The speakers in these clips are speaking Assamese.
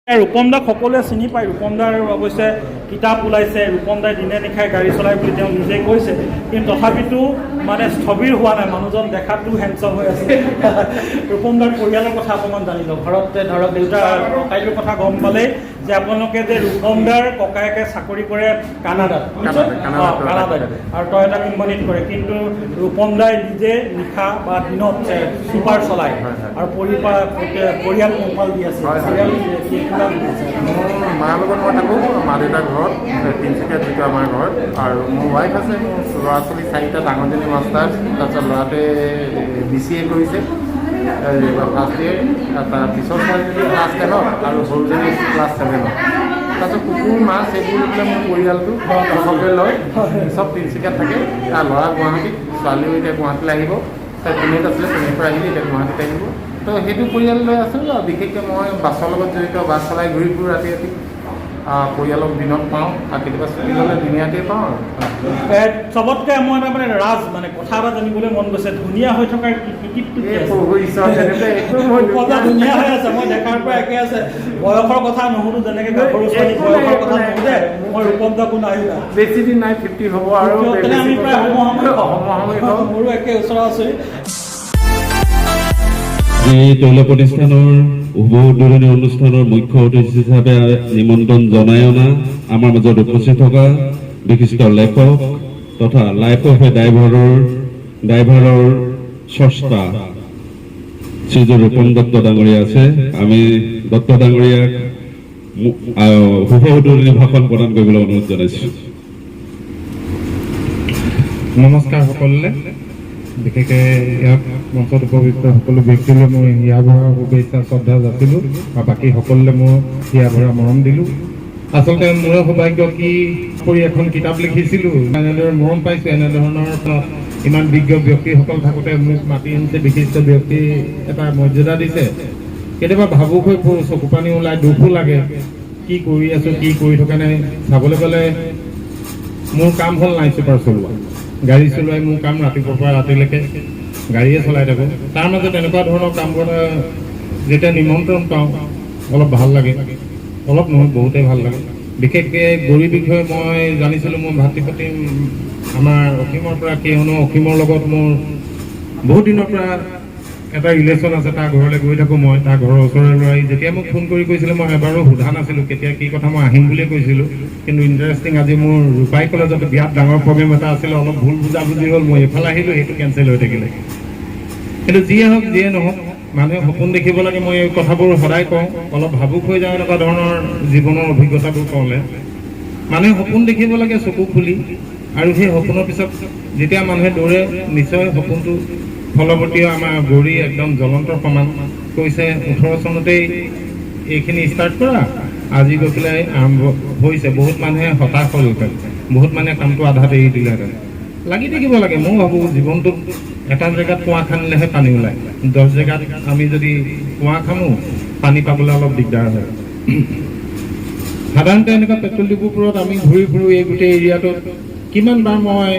ৰূপম দাক সকলোৱে চিনি পায়। ৰূপম দাৰ অৱশ্যে কিতাপ ওলাইছে, ৰূপম দাই দিনে নিশাই গাড়ী চলাই বুলি তেওঁ নিজে কৈছে, কিন্তু তথাপিতো মানে স্থবিৰ হোৱা নাই, মানুহজন দেখাতো হেণ্ডচাম হৈ আছে। ৰূপম দাৰ পৰিয়ালৰ কথা অকণমান জানি লওক। ঘৰতে ধৰক দেউতা ককাইটোৰ কথা গম পালেই যে আপোনালোকে যে ৰূপম দাৰ ককায়েকে চাকৰি কৰে কানাডাত, আৰু টয়টা কোম্পানীত কৰে, কিন্তু ৰূপম দাই নিজে নিশা বা দিনত ছুপাৰ চলায় আৰু পৰিয়াল পোহপাল দি আছে। মোৰ মাৰ লগত মই থাকোঁ, মা দেউতাৰ ঘৰত তিনিচুকীয়াত যিটো আমাৰ ঘৰ, আৰু মোৰ ৱাইফ আছে, মোৰ ল'ৰা ছোৱালী চাৰিটা, ডাঙৰজনী মাষ্টাৰ্ছ, তাৰপিছত ল'ৰাটোৱে BCA কৰিছে ফাৰ্ষ্ট ইয়েৰ, তাৰপিছত ছোৱালীজনী ক্লাছ 10ত আৰু সৰুজনী ক্লাছ 7ত। তাৰপিছত কুকুৰ মাছ এইবোৰ পেলাই মোৰ পৰিয়ালটো সকলোৱে লয়, চব তিনিচুকীয়াত থাকে। ল'ৰা গুৱাহাটীত, ছোৱালীও এতিয়া গুৱাহাটীলৈ আহিব, তাই পুনেত আছিলে, পুনেৰ পৰা আহিলে, এতিয়া গুৱাহাটীত আহিব। তো সেইটো পৰিয়াল লৈ আছোঁ। আৰু বিশেষকৈ মই বাছৰ লগত জড়িত, বাছ চলাই ঘূৰি ফুৰোঁ ৰাতি ৰাতি, পৰিয়ালক দিনত পাওঁ, আৰু কেতিয়াবা ছুটি ল'লে দিনীয়াতে পাওঁ। চবতকৈ মই মানে ৰাজ মানে কথা এটা জানিবলৈ মন গৈছে, ধুনীয়া হৈ থকাৰ কৃতিত্বটো ধুনীয়া হৈ আছে, মই দেখাৰ পৰা একে আছে। বয়সৰ কথা নুশুনো, যেনেকৈ গাভৰু ছোৱালী বয়সৰ কথা নুশুনে, মই ৰূপম দাকো নাহিলা, বেছি দিন নাই, 50 হ'ব আৰু আমি প্ৰায় সমসাময়িক, মোৰো একে ওচৰা ওচৰি। এই তৈল প্ৰতিষ্ঠানৰ শুভ উদ্বোধনী অনুষ্ঠানৰ মুখ্য অতিথি হিচাপে নিমন্ত্ৰণ জনাই অনা আমাৰ মাজত উপস্থিত থকা বিশিষ্ট লেখক তথা লাইফ অফ এ ড্ৰাইভাৰৰ স্ৰষ্টা শ্ৰীযুত ৰূপম দত্ত ডাঙৰীয়া আছে। আমি দত্ত ডাঙৰীয়াক শুভ উদ্বোধনী ভাষণ প্ৰদান কৰিবলৈ অনুৰোধ জনাইছোঁ। নমস্কাৰ সকলোলৈ, বিশেষকৈ ইয়াক মঞ্চত উপবিষ্ট সকলো ব্যক্তিলৈ মই হিয়া ভৰা শুভেচ্ছা শ্ৰদ্ধা যাচিলোঁ, আৰু বাকী সকলোলৈ মই হিয়া ভৰা মৰম দিলোঁ। আচলতে মোৰ সৌভাগ্য কি কৰি এখন কিতাপ লিখিছিলোঁ, এনেদৰে মৰম পাইছোঁ। এনেধৰণৰ ইমান বিজ্ঞ ব্যক্তিসকল থাকোঁতে মোক মাতি আনিছে, বিশিষ্ট ব্যক্তি এটা মৰ্যাদা দিছে। কেতিয়াবা ভাবুক হৈ পৰোঁ, চকু পানী ওলাই, দুখো লাগে, কি কৰি আছোঁ, কি কৰি থকা নাই। চাবলৈ গ'লে মোৰ কাম হ'ল নাইট ছুপাৰ চলোৱা, গাড়ী চলোৱাই মোৰ কাম। ৰাতিপুৱাৰ পৰা ৰাতিলৈকে গাড়ীয়ে চলাই থাকোঁ। তাৰ মাজত এনেকুৱা ধৰণৰ কামবোৰ যেতিয়া নিমন্ত্ৰণ পাওঁ অলপ ভাল লাগে, অলপ নহয় বহুতেই ভাল লাগে। বিশেষকৈ গৌৰীৰ বিষয়ে মই জানিছিলোঁ, মোৰ ভাতৃ আমাৰ অসীমৰ পৰা, কিয়নো অসীমৰ লগত মোৰ বহুত দিনৰ পৰা এটা ৰিলেশ্যন আছে। তাৰ ঘৰলৈ গৈ থাকোঁ মই, তাৰ ঘৰৰ ওচৰৰে ল'ৰাই যেতিয়া মোক ফোন কৰি কৈছিলে, মই এবাৰো সোধা নাছিলোঁ কেতিয়া কি কথা, মই আহিম বুলিয়ে কৈছিলোঁ। কিন্তু ইণ্টাৰেষ্টিং, আজি মোৰ ৰূপাই কলেজত বিৰাট ডাঙৰ প্ৰগ্ৰেম এটা আছিলে, অলপ ভুল বুজাবুজি হ'ল, মই এইফালে আহিলোঁ, সেইটো কেঞ্চেল হৈ থাকিলে। কিন্তু যিয়ে হওক যিয়ে নহওক, মানুহে সপোন দেখিব লাগে। মই এই কথাবোৰ সদায় কওঁ, অলপ ভাবুক হৈ যাওঁ এনেকুৱা ধৰণৰ জীৱনৰ অভিজ্ঞতাবোৰ কওঁলে। মানুহে সপোন দেখিব লাগে চকু খুলি, আৰু সেই সপোনৰ পিছত যেতিয়া মানুহে দৌৰে, নিশ্চয় সপোনটো ফলৱৰ্তী। আমাৰ গৌৰী একদম জ্বলন্ত প্ৰমাণ কৈছে, 18 চনতেই এইখিনি ষ্টাৰ্ট কৰা, আজি গৈ পেলাই আৰম্ভ হৈছে। বহুত মানুহে হতাশ হ'লহেঁতেন, বহুত মানুহে কামটো আধাত এৰি দিলেহেঁতেন। লাগি থাকিব লাগে। মই ভাবোঁ জীৱনটোত এটা জেগাত কুঁৱা খান্দিলেহে পানী ওলায়, 10 জেগাত আমি যদি কুঁৱা খান্দো, পানী পাবলৈ অলপ দিগদাৰ হয়। সাধাৰণতে এনেকুৱা পেট্ৰল ডিপুবোৰত আমি ঘূৰি ফুৰোঁ, এই গোটেই এৰিয়াটোত কিমান বাৰ মই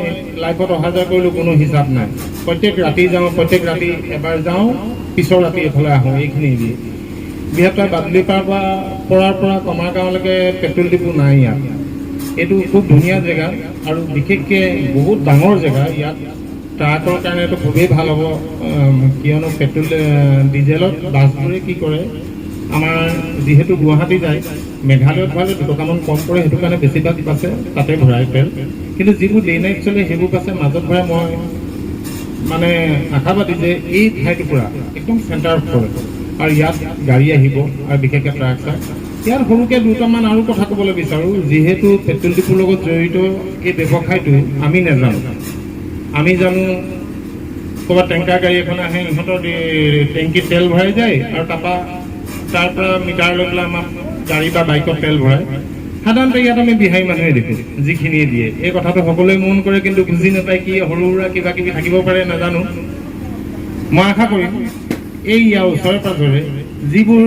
লাইফত অহা যোৱা কৰিলোঁ কোনো হিচাপ নাই। প্ৰত্যেক ৰাতি যাওঁ, প্ৰত্যেক ৰাতি এবাৰ যাওঁ, পিছৰ ৰাতি এইফালে আহোঁ, এইখিনি দিয়ে। বৃহত্তৰ বাদলিপাৰ পৰাৰ পৰা কমাৰ গাঁৱলৈকে পেট্ৰল ডিপু নাই ইয়াত। এইটো খুব ধুনীয়া জেগা, আৰু বিশেষকৈ বহুত ডাঙৰ জেগা। ইয়াত ট্ৰাকৰ কাৰণে এইটো খুবেই ভাল হ'ব, কিয়নো পেট্ৰল ডিজেলত বাছবোৰে কি কৰে, আমাৰ যিহেতু গুৱাহাটী যায়, মেঘালয়ত ভৰালে 2 টকামান কম কৰে, সেইটো কাৰণে বেছিভাগ বাছে তাতে ভৰাই তেল। কিন্তু যিবোৰ ডে নাইট চলে সেইবোৰ বাছে মাজত ভৰাই। মই মানে আশাবাদী যে এই ঠাইটুকুৰা একদম চেণ্টাৰত পৰে, আৰু ইয়াত গাড়ী আহিব, আৰু বিশেষকৈ ট্ৰাক চাক। ইয়াৰ সৰুকৈ 2টামান আৰু কথা ক'বলৈ বিচাৰোঁ। যিহেতু পেট্ৰল ডিপুৰ লগত জড়িত এই ব্যৱসায়টো আমি নাজানো। আমি জানো ক'ৰবাত টেংকাৰ গাড়ী এখন আহে, ইহঁতৰ টেংকিত তেল ভৰাই যায়, আৰু তাৰ পৰা মিটাৰ লৈ পেলাই আমাক গাড়ী বা বাইকত তেল ভৰাই। সাধাৰণতে ইয়াত আমি বিহাৰী মানুহে দেখোঁ, যিখিনিয়ে দিয়ে। এই কথাটো সকলোৱে মন কৰে, কিন্তু বুজি নাপায়। কি সৰু সুৰা কিবা কিবি থাকিব পাৰে নাজানো। মই আশা কৰিম এই ইয়াৰ ওচৰে পাঁজৰে যিবোৰ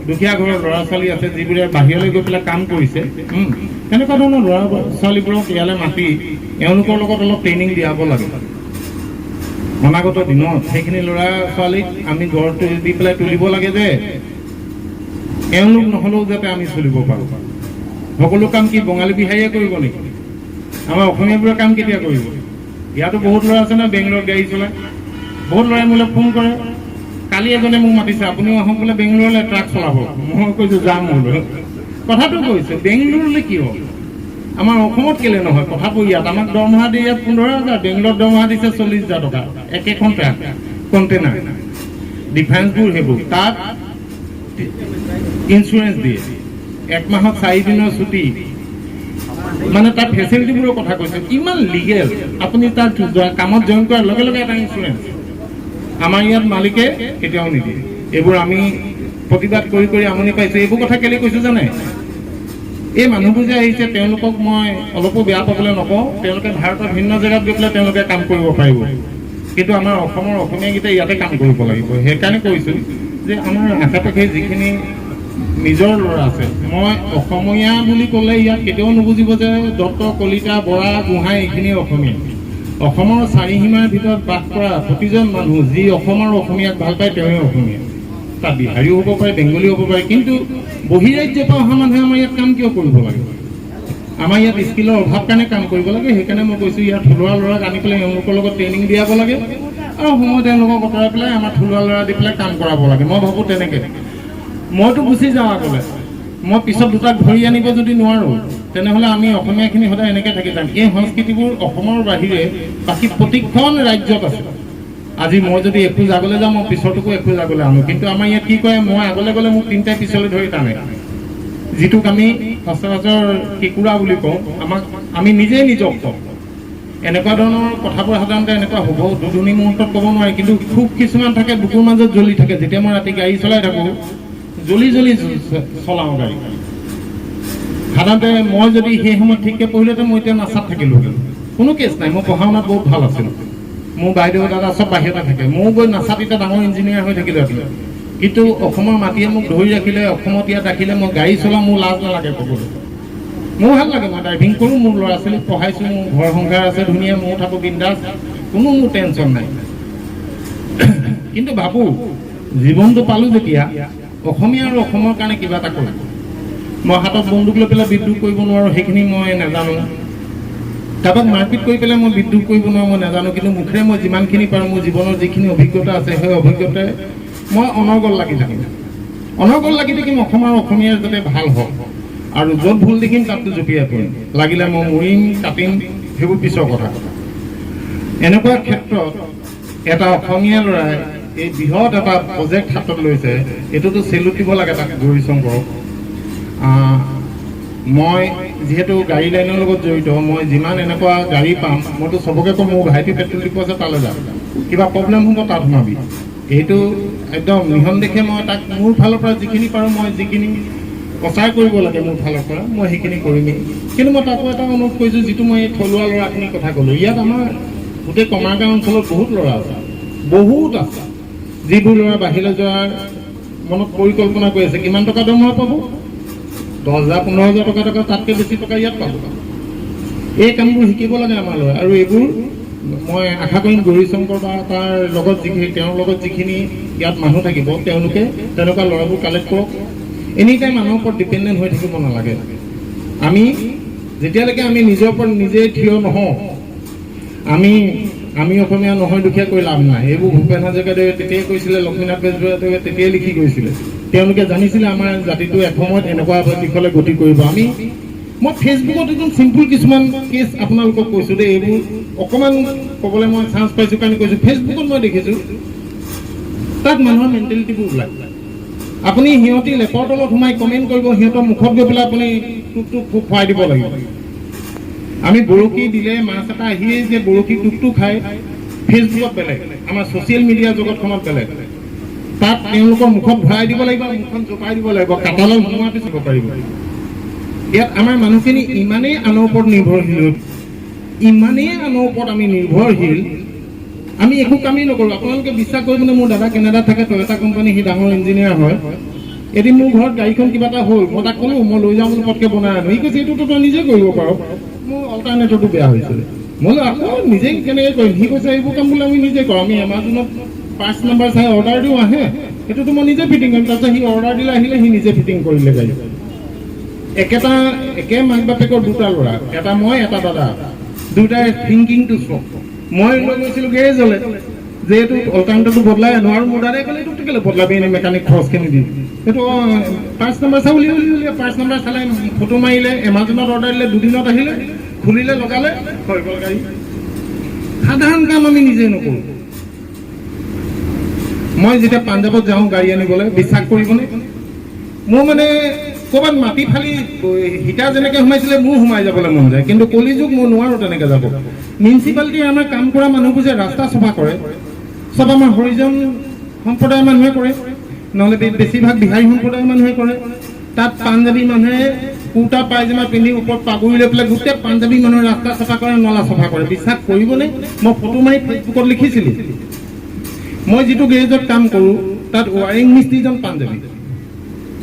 দুখীয়া ঘৰৰ ল'ৰা ছোৱালী আছে, যিবোৰে বাহিৰলৈ গৈ পেলাই কাম কৰিছে, তেনেকুৱা ধৰণৰ ল'ৰা ছোৱালীবোৰক ইয়ালৈ মাতি এওঁলোকৰ লগত অলপ ট্ৰেইনিং দিয়াব লাগে। অনাগত দিনত সেইখিনি ল'ৰা ছোৱালীক আমি গঢ় দি পেলাই তুলিব লাগে যে এওঁলোক নহ'লেও যাতে আমি চলিব পাৰোঁ। সকলো কাম কি বঙালী বিহাৰীয়ে কৰিব নেকি? আমাৰ অসমীয়াবোৰে কাম কেতিয়া কৰিব? ইয়াতো বহুত ল'ৰা আছে ন বেংগলোৰত গাড়ী চলায়। বহুত ল'ৰাই মোলৈ ফোন কৰে। কালি এজনে মোক মাতিছে, আপুনিও আহক বোলে বেংগলোৰলৈ ট্ৰাক চলাব। মই কৈছোঁ যাম মোলৈ। কথাটো কৈছোঁ, বেংগলোৰলৈ কি হ'ল? আমাৰ অসমত কেলে নহয়? কথাটো ইয়াত আমাক দৰমহা দিয়ে ইয়াত 15,000, বেংগলোৰত দৰমহা দিছে 40,000 টকা একেখন ট্ৰাক কণ্টেইনাৰ। ডিফাৰেঞ্চবোৰ সেইবোৰ। তাত ইঞ্চুৰেঞ্চ দিয়ে, 1 মাহত 4 দিনৰ ছুটি, মানে তাৰ ফেচিলিটিবোৰৰ কথা কৈছে। কিমান লিগেল? আপুনি তাত কামত জইন কৰাৰ লগে লগে এটা ইঞ্চুৰেঞ্চ। আমাৰ ইয়াত মালিকে কেতিয়াও নিদিয়ে। এইবোৰ আমি প্ৰতিবাদ কৰি কৰি আমনি পাইছোঁ। এইবোৰ কথা কেলৈ কৈছোঁ জানে? এই মানুহবোৰ যে আহিছে তেওঁলোকক মই অলপো বেয়া পাবলৈ নকওঁ। তেওঁলোকে ভাৰতৰ ভিন্ন জেগাত গৈ পেলাই তেওঁলোকে কাম কৰিব পাৰিব, কিন্তু আমাৰ অসমৰ অসমীয়াকেইটাই ইয়াতে কাম কৰিব লাগিব। সেইকাৰণে কৈছোঁ যে আমাৰ আশে পাশে যিখিনি নিজৰ ল'ৰা আছে, মই অসমীয়া বুলি ক'লে ইয়াত কেতিয়াও নুবুজিব যে দত্ত, কলিতা, বৰা, গোহাঁই এইখিনি অসমীয়া। অসমৰ চাৰিসীমাৰ ভিতৰত বাস কৰা প্ৰতিজন মানুহ যি অসমৰ অসমীয়াক ভাল পায় তেওঁৱে অসমীয়া। তাত বিহাৰীও হ'ব পাৰে, বেংগলীও হ'ব পাৰে, কিন্তু বহিৰাজ্যৰ পৰা অহা মানুহে আমাৰ ইয়াত কাম কিয় কৰিব লাগে? আমাৰ ইয়াত স্কিলৰ অভাৱ কাৰণে কাম কৰিব লাগে। সেইকাৰণে মই কৈছোঁ ইয়াত থলুৱা ল'ৰাক আনি পেলাই এওঁলোকৰ লগত ট্ৰেইনিং দিয়াব লাগে আৰু সময়ত তেওঁলোকক আঁতৰাই পেলাই আমাৰ থলুৱা ল'ৰা দি পেলাই কাম কৰাব লাগে। মই ভাবোঁ তেনেকৈ। মইতো গুচি যাওঁ আগলৈ, মই পিছত দুটাক ধৰি আনিব যদি নোৱাৰোঁ, তেনেহ'লে আমি অসমীয়াখিনি সদায় এনেকৈ থাকি যাম। এই সংস্কৃতিবোৰ অসমৰ বাহিৰে বাকী প্ৰতিখন ৰাজ্যত আছে। আজি মই যদি এখোজ আগলৈ যাওঁ, মই পিছৰটোকো এখোজ আগলৈ আনো, কিন্তু আমাৰ ইয়াত কি কৰে, মই আগলৈ গ'লে মোক 3টাই পিছলৈ ধৰি টানে, যিটোক আমি সচৰাচৰ কেঁকুৰা বুলি কওঁ। আমি নিজেই নিজক কওঁ। এনেকুৱা ধৰণৰ কথাবোৰ সাধাৰণতে এনেকুৱা হ'ব দুধুনি মুহূৰ্তত ক'ব নোৱাৰি, কিন্তু খুব কিছুমান থাকে বুকুৰ মাজত জ্বলি থাকে। যেতিয়া মই ৰাতি গাড়ী চলাই থাকোঁ, জ্বলি জ্বলি চলাওঁ গাড়ী। সাধাৰণতে মই যদি সেই সময়ত ঠিককৈ পঢ়িলেতো মই এতিয়া নাচাত থাকিলোঁ, কোনো কেছ নাই। মই পঢ়া শুনাত বহুত ভাল আছিলোঁ। মোৰ বাইদেউ দাদা চব বাহিৰতে থাকে। ময়ো গৈ নাচাত এতিয়া ডাঙৰ ইঞ্জিনিয়াৰ হৈ থাকিলোঁ আছিলে, কিন্তু অসমৰ মাটিয়ে মোক ধৰি ৰাখিলে, অসমত ইয়াত ৰাখিলে। মই গাড়ী চলাওঁ, মোৰ লাজ নালাগে ক'বলৈ। মোৰ ভাল লাগে, মই ড্ৰাইভিং কৰোঁ, মোৰ ল'ৰা ছোৱালীক পঢ়াইছোঁ, মোৰ ঘৰ সংসাৰ আছে ধুনীয়া, ময়ো থাকোঁ বিন্দাছ, কোনো মোৰ টেনশ্যন নাই। কিন্তু ভাবোঁ জীৱনটো পালোঁ যেতিয়া অসমীয়া আৰু অসমৰ কাৰণে কিবা এটা কৰোঁ। মই হাতত বন্দুক লৈ পেলাই বিদ্ৰোহ কৰিব নোৱাৰোঁ, সেইখিনি মই নাজানো। কাৰোবাক মাৰপিট কৰি পেলাই মই বিদ্ৰোহ কৰিব নোৱাৰোঁ, মই নাজানো। কিন্তু মুখেৰে মই যিমানখিনি পাৰোঁ, মোৰ জীৱনৰ যিখিনি অভিজ্ঞতা আছে, সেই অভিজ্ঞতাই মই অনৰ্গল লাগি থাকিম। অনৰ্গল লাগি থাকিম অসম আৰু অসমীয়াৰ যাতে ভাল হওক, আৰু য'ত ভুল দেখিম তাততো জঁপিয়াই পৰিম। লাগিলে মই মৰিম, কাটিম, সেইবোৰ পিছৰ কথা। এনেকুৱা ক্ষেত্ৰত এটা অসমীয়া ল'ৰাই এই বৃহৎ এটা প্ৰজেক্ট হাতত লৈছে, এইটোতো চেলুট দিব লাগে তাক, গৌৰীশংকৰক। মই যিহেতু গাড়ী লাইনৰ লগত জড়িত, মই যিমান এনেকুৱা গাড়ী পাম, মইতো চবকে কওঁ মোৰ ভাইটি পেট্ৰল ডিপু আছে, তালৈ যাম, কিবা প্ৰব্লেম হ'ব তাত সোমাবি। এইটো একদম নিঃসন্দেহে মই তাক মোৰ ফালৰ পৰা যিখিনি পাৰোঁ, মই যিখিনি প্ৰচাৰ কৰিব লাগে মোৰ ফালৰ পৰা, মই সেইখিনি কৰিমেই। কিন্তু মই তাকো এটা অনুৰোধ কৰিছোঁ, যিটো মই এই থলুৱা ল'ৰাখিনিৰ কথা ক'লোঁ। ইয়াত আমাৰ গোটেই কমাৰগাঁও অঞ্চলত বহুত ল'ৰা আছে, বহুত আছে, যিবোৰ ল'ৰা বাহিৰলৈ যোৱাৰ মনত পৰিকল্পনা কৰি আছে। কিমান টকা দৰমহা পাব? 10,000, 15,000 টকা, তাতকৈ বেছি টকা ইয়াত পাব। এই কামবোৰ শিকিব লাগে আমাৰ ল'ৰাই, আৰু এইবোৰ মই আশা কৰিম গৌৰীশংকৰ বা তাৰ লগত তেওঁৰ লগত যিখিনি ইয়াত মানুহ থাকিব, তেওঁলোকে তেনেকুৱা ল'ৰাবোৰ কালেক্ট কৰক। এনি টাইম মানুহৰ ওপৰত ডিপেণ্ডেণ্ট হৈ থাকিব নালাগে। যেতিয়ালৈকে আমি নিজৰ ওপৰত নিজে থিয় নহওঁ, আমি অসমীয়া নহয় দুখীয়া কৰি লাভ নাই। এইবোৰ ভূপেন হাজৰিকাদেৱে তেতিয়াই কৈছিলে, লক্ষ্মীনাথ বেজবৰুৱাদেৱে তেতিয়াই লিখি গৈছিলে। তেওঁলোকে জানিছিলে আমাৰ জাতিটো এসময়ত এনেকুৱা দিশলৈ গতি কৰিব। মই ফেচবুকত একদম চিম্পুল কিছুমান কেছ আপোনালোকক কৈছোঁ দেই, এইবোৰ অকণমান ক'বলৈ মই চান্স পাইছোঁ কাৰণে কৈছোঁ। ফেচবুকত মই দেখিছোঁ তাত মানুহৰ মেণ্টেলিটিবোৰ ওলায়। আপুনি সিহঁতি লেপৰ তলত সোমাই কমেণ্ট কৰিব, সিহঁতৰ মুখত গৈ পেলাই আপুনি টুকটুক খুৱাই দিব লাগিব। আমি বৰশী দিলে মাছ এটা আহিয়ে যে বৰশী টুকটো খাই, ফেচবুকত বেলেগ, আমাৰ ছ'চিয়েল মিডিয়া জগতখনত বেলেগ। তাত তেওঁলোকৰ মুখত ভৰাই দিব লাগিব, মুখখন জপাই দিব লাগিব, কাটালত সোমোৱাৰ পিছত পাৰিব। ইয়াত আমাৰ মানুহখিনি ইমানেই আনৰ ওপৰত নিৰ্ভৰশীল, আমি নিৰ্ভৰশীল, আমি একো কামেই নকৰোঁ। আপোনালোকে বিশ্বাস কৰিবনে, মোৰ দাদা কেনেডাত থাকে, টয়োটা কোম্পানী, সি ডাঙৰ ইঞ্জিনিয়াৰ হয়। এদিন মোৰ ঘৰত গাড়ীখন কিবা এটা হ'ল, মই তাক ক'লোঁ মই লৈ যাওঁ বুলি, পটকৈ বনাই আনো। সি কৈছে এইটোতো তই নিজে কৰিব পাৰ। মোৰ অল্টাৰনেটৰটো বেয়া হৈছিলে। মই আকৌ নিজে কেনেকৈ কৰিম? সি কৈছে এইবোৰ কাম বোলে আমি নিজে কৰোঁ। আমি এমাজনত 5 নম্বৰ চাই অৰ্ডাৰ দিওঁ, আহে সেইটোতো মই নিজে ফিটিং কৰিম। তাৰপিছত সি অৰ্ডাৰ দিলে, আহিলে সি নিজে ফিটিং কৰিলে গাড়ী। একে মাক বাপেকৰ দুটা ল'ৰা, এটা মই এটা দাদা, দুটাই থিংকিংটো চক। মই লৈ গৈছিলোঁ গেৰেজলৈ যে এইটো অল্টাৰনেটিভটো বদলাই আনো, আৰু মোৰ দাদাই ক'লে এইটো কেলৈ বদলাবি এনেই মেকানিক খৰচখিনি দি, সেইটো পাৰ্চ নাম্বাৰ চাই উলিয়াই পাৰ্চ নাম্বাৰ চালে, ফটো মাৰিলে, এমাজনত অৰ্ডাৰ দিলে, দুদিনত আহিলে, খুলিলে, লগালে, হৈ গ'ল গাড়ী। সাধাৰণ কাম আমি নিজে নকৰোঁ। মই যেতিয়া পাঞ্জাৱত যাওঁ গাড়ী আনিবলৈ, বিশ্বাস কৰিবনে, মোৰ মানে ক'ৰবাত মাটি ফালি হিটাৰ যেনেকৈ সোমাইছিলে মোৰ সোমাই যাবলৈ মন যায়, কিন্তু কলিযুগ মই নোৱাৰোঁ তেনেকৈ যাব। মিউনিচিপালিটিৰ আমাৰ কাম কৰা মানুহবোৰ যে ৰাস্তা চফা কৰে, চব আমাৰ হৰিজন সম্প্ৰদায়ৰ মানুহে কৰে, নহ'লে বেছিভাগ বিহাৰী সম্প্ৰদায়ৰ মানুহে কৰে। তাত পাঞ্জাবী মানুহে কুৰ্তা পায়জামা পিন্ধি ওপৰত পাগুৰি লৈ পেলাই গোটেই পাঞ্জাবী মানুহে ৰাস্তা চফা কৰে, নলা চফা কৰে। বিশ্বাস কৰিবনে, মই ফটো মাৰি ফেচবুকত লিখিছিলোঁ, মই যিটো গেৰেজত কাম কৰোঁ তাত ৱাৰিং মিস্ত্ৰীজন পাঞ্জাবী,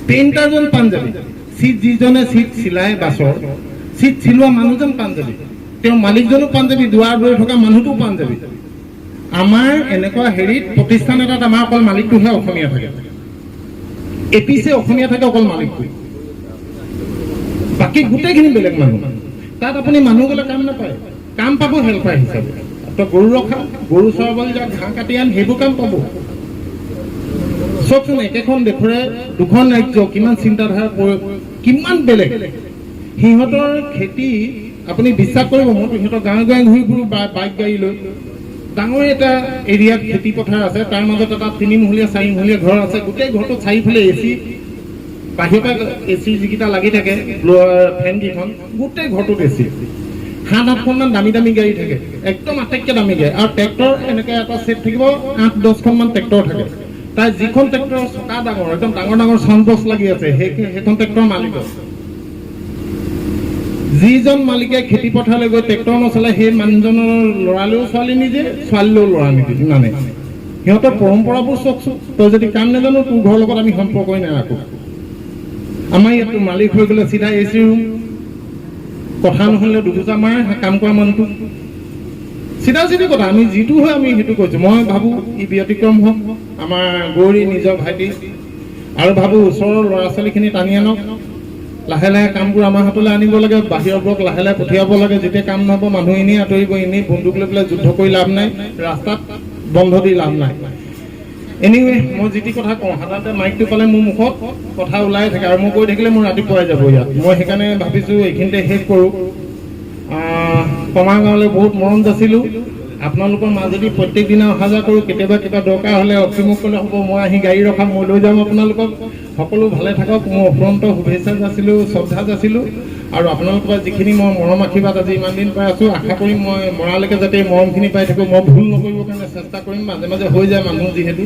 পেইণ্টাৰজন পাঞ্জাবী, যিজনে চিট চিলাই বাছৰ, চিট চিলোৱা মানুহজন পাঞ্জাবী, তেওঁৰ মালিকজনো পাঞ্জাবী, দুৱাৰ দৌৰি থকা মানুহটো পাঞ্জাবী। আমাৰ এনেকুৱা হেৰিত প্ৰতিষ্ঠান এটাত আমাৰ অকল মালিকটোহে অসমীয়া থাকে, এপিছে অসমীয়া থাকে অকল মালিকটো, বাকী গোটেইখিনি বেলেগ মানুহ। তাত আপুনি মানুহ গ'লে কাম নাপায়, কাম পাব হেল্পাৰ হিচাপে। তই গৰু ৰখা, গৰু চৰাবলৈ যা, ঘাঁহ কাটি আন, সেইবোৰ কাম পাব। চবচোন একেখন দেশৰে দুখন ৰাজ্য, কিমান চিন্তাধাৰা, কিমান বেলেগ। সিহঁতৰ খেতি আপুনি বিশ্বাস কৰিব, মইতো সিহঁতৰ গাঁৱে গাঁৱে ঘূৰি ফুৰোঁ বাইক গাড়ী লৈ। ডাঙৰ এটা এৰিয়াত খেতি পথাৰ আছে, তাৰ মাজত এটা 3মহলীয়া 4মহলীয়া ঘৰ আছে, গোটেই ঘৰটো চাৰিওফালে এচি, বাহিৰৰ পৰা এচি যিকেইটা লাগি থাকে ফেন কেইখন, গোটেই ঘৰটোত এচি। 7-8খনমান দামী দামী গাড়ী থাকে, একদম আটাইতকৈ দামী গাড়ী, আৰু ট্ৰেক্টৰ এনেকৈ এটা ছেট থাকিব, 8-10খনমান ট্ৰেক্টৰ থাকে। তাৰ যিখন ট্ৰেক্টৰৰ চকা ডাঙৰ, একদম ডাঙৰ ডাঙৰ চাউণ্ড বক্স লাগি আছে, সেইখন ট্ৰেক্টৰৰ মালিক। যিজন মালিকে খেতি পথাৰলৈ গৈ ট্ৰেক্টৰ নচলায়, সেই মানুহজনৰ ল'ৰালেও ছোৱালী নিদিয়ে, ছোৱালীলেও ল'ৰা নিদিয়ে, নানে। সিহঁতৰ পৰম্পৰাবোৰ চকচোন। তই যদি কাম নাজানো, তোৰ ঘৰৰ লগত আমি সম্পৰ্কই নাৰাখোঁ। আমাৰ ইয়াতো মালিক হৈ গ'লে চিধা এচি ৰুম, কথা নহ'লে দুখোজা মাৰে কাম কৰা মানুহটো, চিধা চিধি কথা। আমি যিটো হয় আমি সেইটো কৈছোঁ। মই ভাবোঁ ই ব্যতিক্ৰম হওক, আমাৰ গৌৰী নিজৰ ভাইটি, আৰু ভাবোঁ ওচৰৰ ল'ৰা ছোৱালীখিনি টানি আনক, লাহে লাহে কামবোৰ আমাৰ হাতলৈ আনিব লাগে, বাহিৰবোৰক লাহে লাহে পঠিয়াব লাগে। যেতিয়া কাম নহ'ব মানুহ এনেই আঁতৰিব, এনেই বন্দুক লৈ পেলাই যুদ্ধ কৰি লাভ নাই, ৰাস্তাত বন্ধ দি লাভ নাই। এনিৱে মই যিটি কথা কওঁ, সাধাৰণতে মাইকটো পালে মোৰ মুখত কথা ওলাই থাকে, আৰু মই কৈ থাকিলে মোৰ ৰাতিপুৱাই যাব ইয়াত। মই সেইকাৰণে ভাবিছোঁ এইখিনিতে শেষ কৰোঁ। কমাৰ গাঁৱলৈ বহুত মৰম যাচিলোঁ। আপোনালোকৰ মাজেদি প্ৰত্যেক দিনা অহা যোৱা কৰোঁ। কেতিয়াবা কিবা দৰকাৰ হ'লে অভিমুখ ক'লে হ'ব, মই আহি গাড়ী ৰখাম, মই লৈ যাম আপোনালোকক। সকলো ভালে থাকক, মই অফুৰন্ত শুভেচ্ছা যাচিলোঁ, শ্ৰদ্ধা যাচিলোঁ। আৰু আপোনালোকৰ যিখিনি মই মৰম আশীৰ্বাদ আজি ইমান দিন পাই আছোঁ, আশা কৰিম মই মৰালৈকে যাতে মৰমখিনি পাই থাকোঁ। মই ভুল নকৰিবৰ কাৰণে চেষ্টা কৰিম, মাজে মাজে হৈ যায় মানুহ যিহেতু।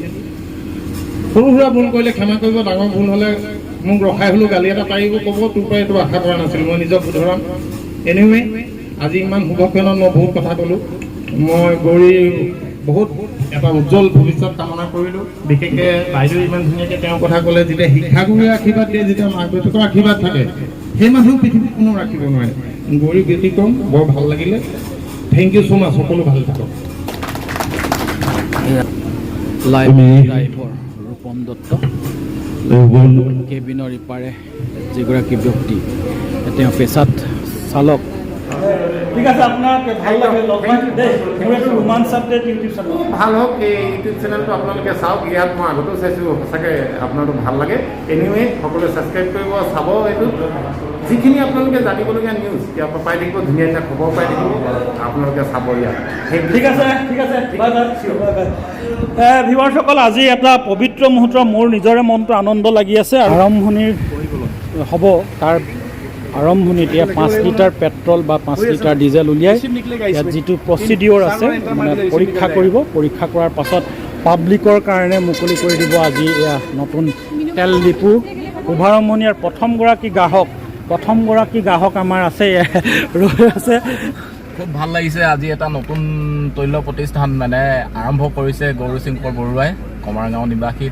সৰু সুৰা ভুল কৰিলে ক্ষমা কৰিব, ডাঙৰ ভুল হ'লে মোক ৰখাই হ'লেও গালি এটা পাৰিব, ক'ব তোৰ পৰা এইটো আশা কৰা নাছিলোঁ, মই নিজক শুধৰাম। এনিৱে আজি ইমান শুভক্ষণত মই বহুত কথা ক'লোঁ। মই গৌৰী বহুত এটা উজ্জ্বল ভৱিষ্যত কামনা কৰিলোঁ। বিশেষকৈ বাইদেউ ইমান ধুনীয়াকৈ তেওঁৰ কথা ক'লে, যেতিয়া শিক্ষাগুৰুৰে আশীৰ্বাদ দিয়ে, যেতিয়া মাক দেউতাকৰ আশীৰ্বাদ থাকে, সেই মানুহ পৃথিৱীত কোনো ৰাখিব নোৱাৰে। গৌৰী ব্যতিক্ৰম, বৰ ভাল লাগিলে। থেংক ইউ ছ' মাছ, সকলো ভাল থাকক। ৰূপম দত্ত, কেবিনৰ ইপাৰে যিগৰাকী ব্যক্তি, তেওঁ পেছাত চালক। ঠিক আছে, আপোনাক ভাল লাগে লগ পাই দেই। মোৰ এইটো ৰোমাঞ্চ আপডেট ইউটিউব চেনেল ভাল হওক, এই ইউটিউব চেনেলটো আপোনালোকে চাওক। ইয়াত মই আগতেও চাইছোঁ, সঁচাকৈ আপোনাৰতো ভাল লাগে। এনিৱে সকলোৱে ছাবস্ক্ৰাইব কৰিব, চাব। এইটো যিখিনি আপোনালোকে জানিবলগীয়া নিউজ ইয়াৰ পৰা পাই থাকিব, ধুনীয়া ধুনীয়া খবৰ পাই থাকিব, আপোনালোকে চাব ইয়াত। ঠিক আছে, ঠিক আছে, বাই বাই। ভিউৱাৰসকল, আজি এটা পবিত্ৰ মুহূৰ্ত, মোৰ নিজৰে মনটো আনন্দ লাগি আছে। আৰম্ভণিৰ হ'ব, তাৰ আৰম্ভণি এতিয়া 5 লিটাৰ পেট্ৰল বা 5 লিটাৰ ডিজেল উলিয়াই ইয়াত যিটো প্ৰচিডিঅ'ৰ আছে, মানে পৰীক্ষা কৰিব, পৰীক্ষা কৰাৰ পাছত পাব্লিকৰ কাৰণে মুকলি কৰি দিব। আজি এয়া নতুন তেল ডিপু শুভাৰম্ভণি। আৰু প্ৰথমগৰাকী গ্ৰাহক আমাৰ আছে, ৰৈ আছে। খুব ভাল লাগিছে, আজি এটা নতুন তৈল প্ৰতিষ্ঠান মানে আৰম্ভ কৰিছে গৌৰীশংকৰ বৰুৱাই, কমাৰগাঁও নিবাসী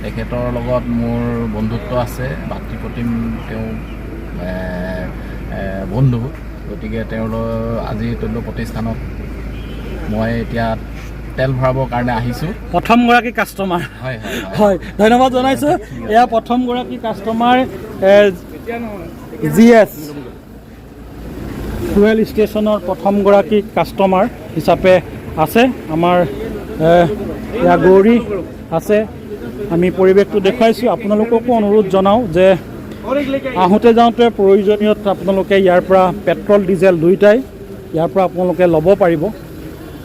তেখেতৰ লগত মোৰ বন্ধুত্ব আছে, ভাতৃপ্ৰতিম তেওঁ বন্ধু। গতিকে তেওঁলৈ আজি তৈল প্ৰতিষ্ঠানত মই এতিয়া তেল ভৰাবৰ কাৰণে আহিছোঁ। প্ৰথমগৰাকী কাষ্টমাৰ হয় হয় হয়, ধন্যবাদ জনাইছোঁ। এয়া প্ৰথমগৰাকী কাষ্টমাৰ GS ফুৱেল ষ্টেচনৰ প্ৰথমগৰাকী কাষ্টমাৰ হিচাপে আছে আমাৰ এয়া গৌৰী আছে। আমি পৰিৱেশটো দেখুৱাইছোঁ। আপোনালোককো অনুৰোধ জনাওঁ যে আহোঁতে যাওঁতে প্ৰয়োজনীয়ত আপোনালোকে ইয়াৰ পৰা পেট্ৰল ডিজেল দুয়োটাই ইয়াৰ পৰা আপোনালোকে ল'ব পাৰিব।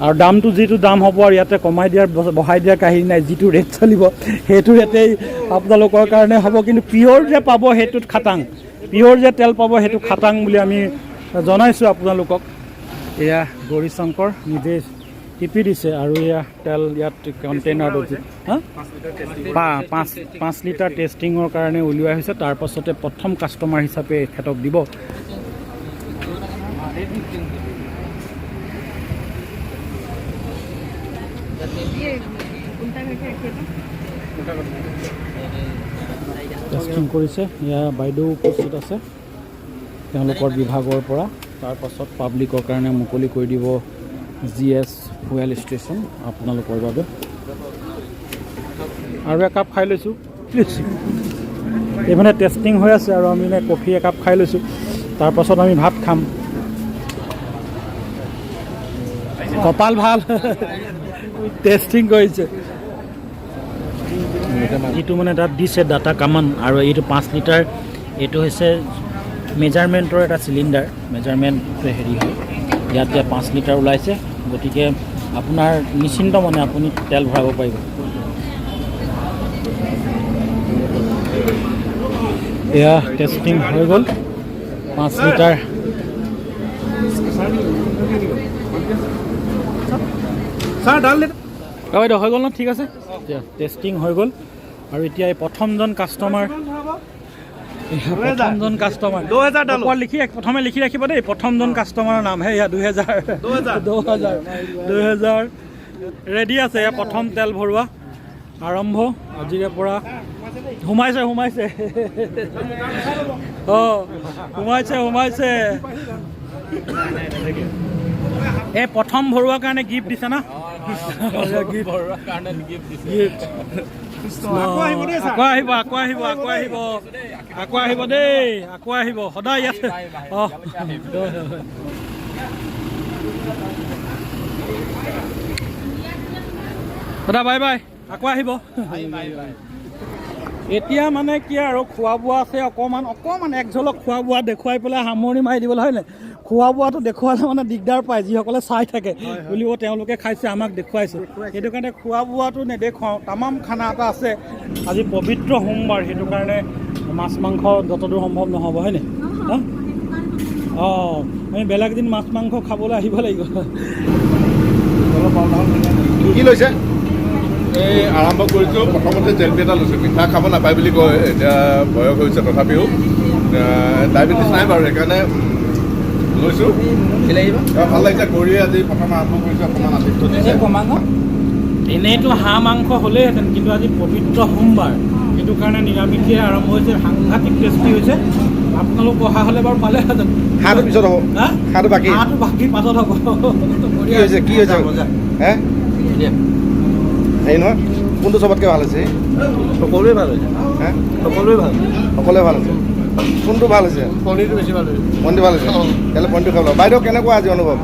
আৰু দামটো যিটো দাম হ'ব আৰু ইয়াতে কমাই দিয়াৰ বঢ়াই দিয়াৰ কাহিনী নাই। যিটো ৰেট চলিব সেইটো ৰেটেই আপোনালোকৰ কাৰণে হ'ব। কিন্তু পিয়'ৰ যে পাব সেইটোত খাটাং, পিয়'ৰ যে তেল পাব সেইটো খাটাং বুলি আমি জনাইছোঁ আপোনালোকক। এয়া গৌৰী শংকৰ নিজে টিপি দিছে আৰু এয়া তেল ইয়াত কণ্টেইনাৰটো 5 লিটাৰ টেষ্টিঙৰ কাৰণে উলিওৱা হৈছে। তাৰপাছতে প্ৰথম কাষ্টমাৰ হিচাপে এখেতক দিব। টেষ্টিং কৰিছে। এয়া বাইদেউ উপস্থিত আছে তেওঁলোকৰ বিভাগৰ পৰা। তাৰপাছত পাব্লিকৰ কাৰণে মুকলি কৰি দিব GS ফুৱেল ষ্টেচন আপোনালোকৰ বাবে। আৰু একাপ খাই লৈছোঁ প্লিজ। এইফালে টেষ্টিং হৈ আছে আৰু আমি কফি একাপ খাই লৈছোঁ। তাৰপাছত আমি ভাত খাম। কপাল ভাল টেষ্টিং কৰিছে। যিটো মানে তাত দিছে ডাটা কামান আৰু এইটো 5 লিটাৰ, এইটো হৈছে মেজাৰমেণ্টৰ এটা চিলিণ্ডাৰ। মেজাৰমেণ্ট হেৰি হয় ইয়াত 5 লিটাৰ ওলাইছে। গতিকে আপোনাৰ নিশ্চিন্ত মনে আপুনি তেল ভৰাব পাৰিব। এয়া টেষ্টিং হৈ গ'ল 5 লিটাৰ। বাইদেউ হৈ গ'ল ন? ঠিক আছে, টেষ্টিং হৈ গ'ল। আৰু এতিয়া এই প্ৰথমজন কাষ্টমাৰ প্ৰথমে লিখি ৰাখিব দেই। প্ৰথমজন কাষ্টমাৰৰ নাম হে 2000 ৰেডি আছে। এয়া প্ৰথম তেল ভৰোৱা আৰম্ভ আজিৰে পৰা। সোমাইছে এই প্ৰথম ভৰোৱাৰ কাৰণে গিফ্ট দিছে না? আকৌ আহিব দেই, আকৌ আহিব সদায় ইয়াতে। দাদা বাই বাই, আকৌ আহিব। এতিয়া মানে কি আৰু খোৱা বোৱা আছে। অকণমান এক ঝলক খোৱা বোৱা দেখুৱাই পেলাই সামৰণি মাৰি দিবলৈ হয় নাই? খোৱা বোৱাটো দেখুৱালে মানে দিগদাৰ পায় যিসকলে চাই থাকে বুলিব। তেওঁলোকে খাইছে, আমাক দেখুৱাইছে, সেইটো কাৰণে খোৱা বোৱাটো নেদেখুৱাওঁ। তামাম খানা এটা আছে। আজি পবিত্ৰ সোমবাৰ, সেইটো কাৰণে মাছ মাংস যতদূৰ সম্ভৱ নহ'ব হয় নাই? আমি বেলেগ দিন মাছ মাংস খাবলৈ আহিব লাগিব। কি লৈছে? এই আৰম্ভ কৰিছোঁ। প্ৰথমতে জেলপি এটা লৈছোঁ। মিঠা খাব নাপায় বুলি কয়, এতিয়া বয়স হৈছে তথাপিও ডায়েবেটিছ নাই বাৰু, সেইকাৰণে লৈছোঁ। ভাল লাগিছে। কৰি আজি প্ৰথম আৰম্ভ কৰিছোঁ। অকণমান আতিথ্য দিছে। এনেইতো হাঁহ মাংস হ'লেইহেঁতেন, কিন্তু আজি পবিত্ৰ সোমবাৰ, সেইটো কাৰণে নিৰামিষে আৰম্ভ হৈছে। সাংঘাতিক টেষ্টি হৈছে। আপোনালোক অহা হ'লে বাৰু পালেহেঁতেন। হাঁহটো পিছত হ'ব, হাঁহটো বাকী পাছত হ'ব। কি হৈছে হে হেৰি নহয়, কোনটো চবতকৈ ভাল হৈছে? সকলোৱে ভাল হৈছে। হে সকলোৱে ভাল হৈছে। কোনটো ভাল হৈছে? পনীৰটো বেছি ভাল হৈছে। পনীৰটো ভাল হৈছে। তেতিয়াহ'লে পনীৰটো খাব। বাইদেউ কেনেকুৱা আজি অনুভৱ?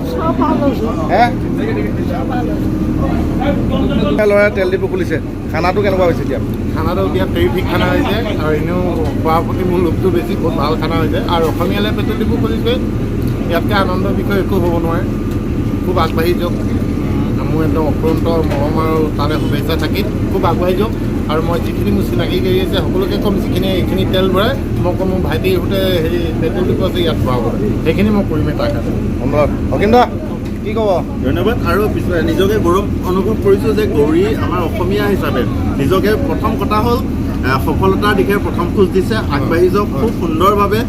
হে ল'ৰাই তেল ডিপু খুলিছে। খানাটো কেনেকুৱা হৈছে এতিয়া? খানাটো এতিয়া টেৰিফিক খানা হৈছে। আৰু এনেও খোৱাৰ প্ৰতি মোৰ লোভটো বেছি। বহুত ভাল খানা হৈছে। আৰু অসমীয়ালৈ পেট্ৰল ডিপু খুলিছে, ইয়াতকৈ আনন্দৰ বিষয় একো হ'ব নোৱাৰে। খুব আগবাঢ়ি যাওক। মোৰ একদম অফুৰন্ত মৰম আৰু তাৰে শুভেচ্ছা থাকিল। খুব আগবাঢ়ি যাওক। আৰু মই যিখিনি মোৰ চিনাকি গাড়ী আছে সকলোকে ক'ম, যিখিনি এইখিনি তেল ভৰাই মই ক'ম মোৰ ভাইটিৰ সৈতে হেৰি পেট্ৰল ডিপু আছে ইয়াত ভৰাব, সেইখিনি মই কৰিমেই তাৰ কাৰণে। ধন্যবাদ। অকিন্দ কি ক'ব? ধন্যবাদ। আৰু নিজকে গৌৰৱ অনুভৱ কৰিছোঁ যে গৌৰী আমাৰ অসমীয়া হিচাপে নিজকে প্ৰথম কথা হ'ল সফলতাৰ দিশে প্ৰথম খোজ দিছে। আগবাঢ়ি যাওক খুব সুন্দৰভাৱে।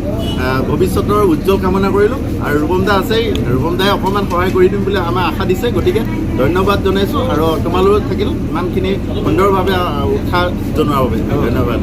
ভৱিষ্যতৰ উজ্জ্বল কামনা কৰিলোঁ। আৰু ৰূপম দা আছেই, ৰূপম দাই অকণমান সহায় কৰি দিম বুলি আমাৰ আশা দিছে। গতিকে ধন্যবাদ জনাইছোঁ। আৰু তোমালোক থাকিল ইমানখিনি সুন্দৰভাৱে উৎসাহ জনোৱাৰ বাবে ধন্যবাদ।